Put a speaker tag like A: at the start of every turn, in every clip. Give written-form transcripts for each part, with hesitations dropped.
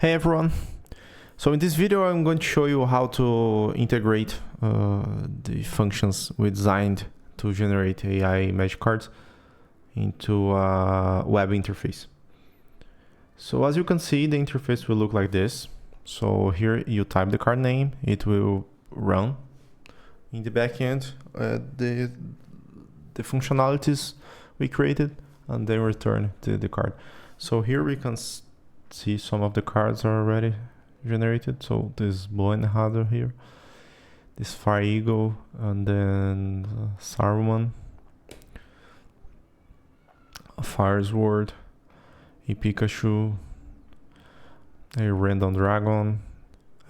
A: Hey everyone! So in this video I'm going to show you how to integrate the functions we designed to generate AI magic cards into a web interface. So as you can see, the interface will look like this. So here you type the card name, it will run in the backend the functionalities we created and then return the card. So here we can see some of the cards are already generated. So this Blown Harder here, this Fire Eagle, and then Saruman, a Fire Sword, a Pikachu, a Random Dragon,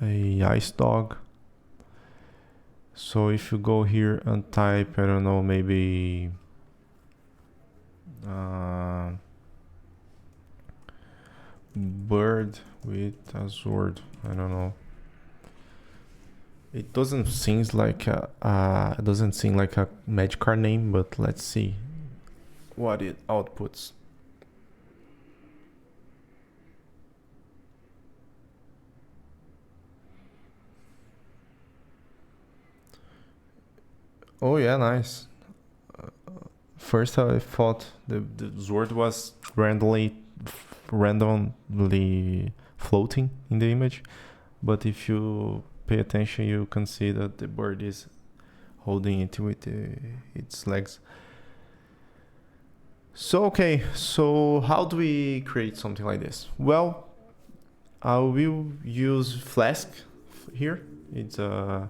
A: a Ice Dog. So if you go here and type, I don't know, maybe bird with a sword, I don't know. It doesn't seem like a magic card name, but let's see what it outputs. Oh yeah, nice. First I thought the sword was randomly floating in the image, but if you pay attention you can see that the bird is holding it with its legs. So okay, so how do we create something like this? Well, I will use Flask here. It's a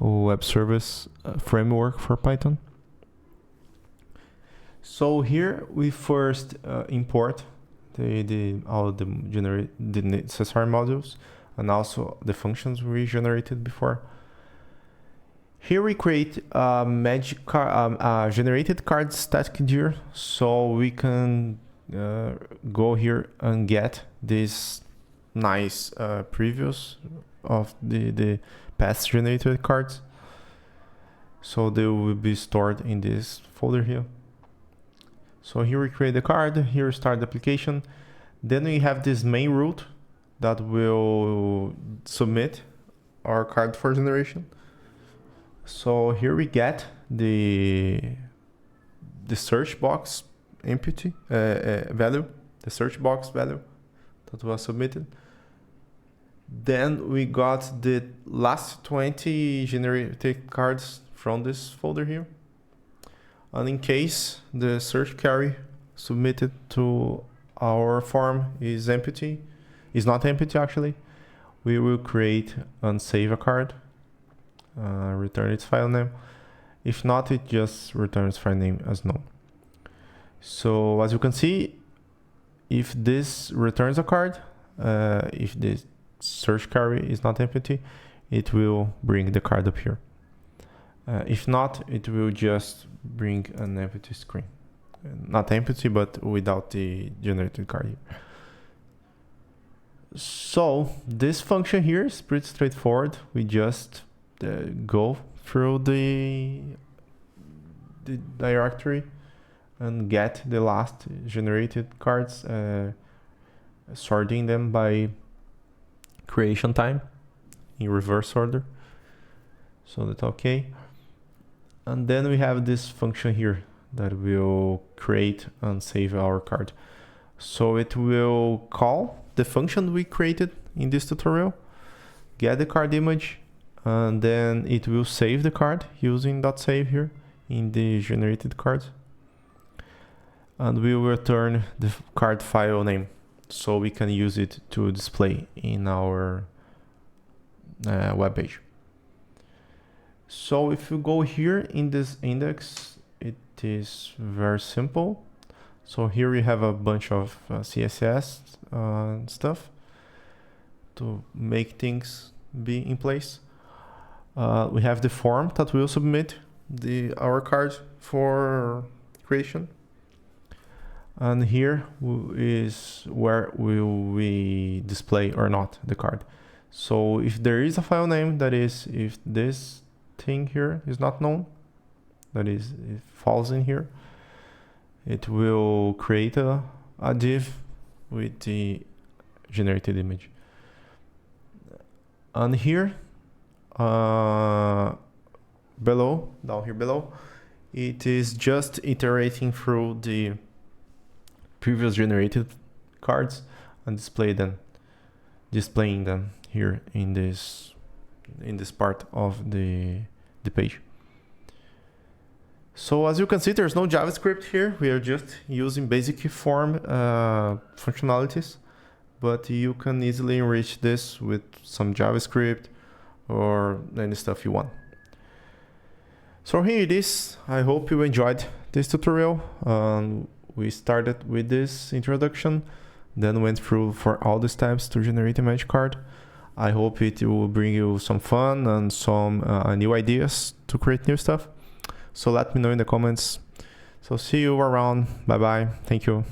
A: web service framework for Python. So here we first import all the necessary modules and also the functions we generated before. Here we create a magic card, generated card static here, so we can go here and get this nice previews of the past generated cards. So they will be stored in this folder here. So here we create the card, here we start the application. Then we have this main route that will submit our card for generation. So here we get the search box empty value, the search box value that was submitted. Then we got the last 20 generated cards from this folder here. And in case the search query submitted to our form is not empty actually, we will create and save a card, return its file name. If not, it just returns file name as known. So as you can see, if this returns a card, if the search query is not empty, it will bring the card up here. If not, it will just bring an empty screen. Not empty, but without the generated card here. So this function here is pretty straightforward. We just go through the directory and get the last generated cards, sorting them by creation time in reverse order. So that's okay. And then we have this function here that will create and save our card. So it will call the function we created in this tutorial, get the card image, and then it will save the card using .save here in the generated cards. And we will return the card file name so we can use it to display in our web page. So if you go here in this index, it is very simple. So here we have a bunch of CSS stuff to make things be in place. We have the form that will submit our card for creation. And here is where will we display or not the card. So if there is a file name, that is, if this thing here is not known, that is, it falls in here, it will create a div with the generated image. And here, down here below, it is just iterating through the previous generated cards and displaying them here in this part of the page. So as you can see, there's no JavaScript here. We are just using basic form functionalities, but you can easily enrich this with some JavaScript or any stuff you want. So here it is. I hope you enjoyed this tutorial. We started with this introduction, then went through for all the steps to generate a magic card. I hope it will bring you some fun and some new ideas to create new stuff. So let me know in the comments. So see you around. Bye bye. Thank you.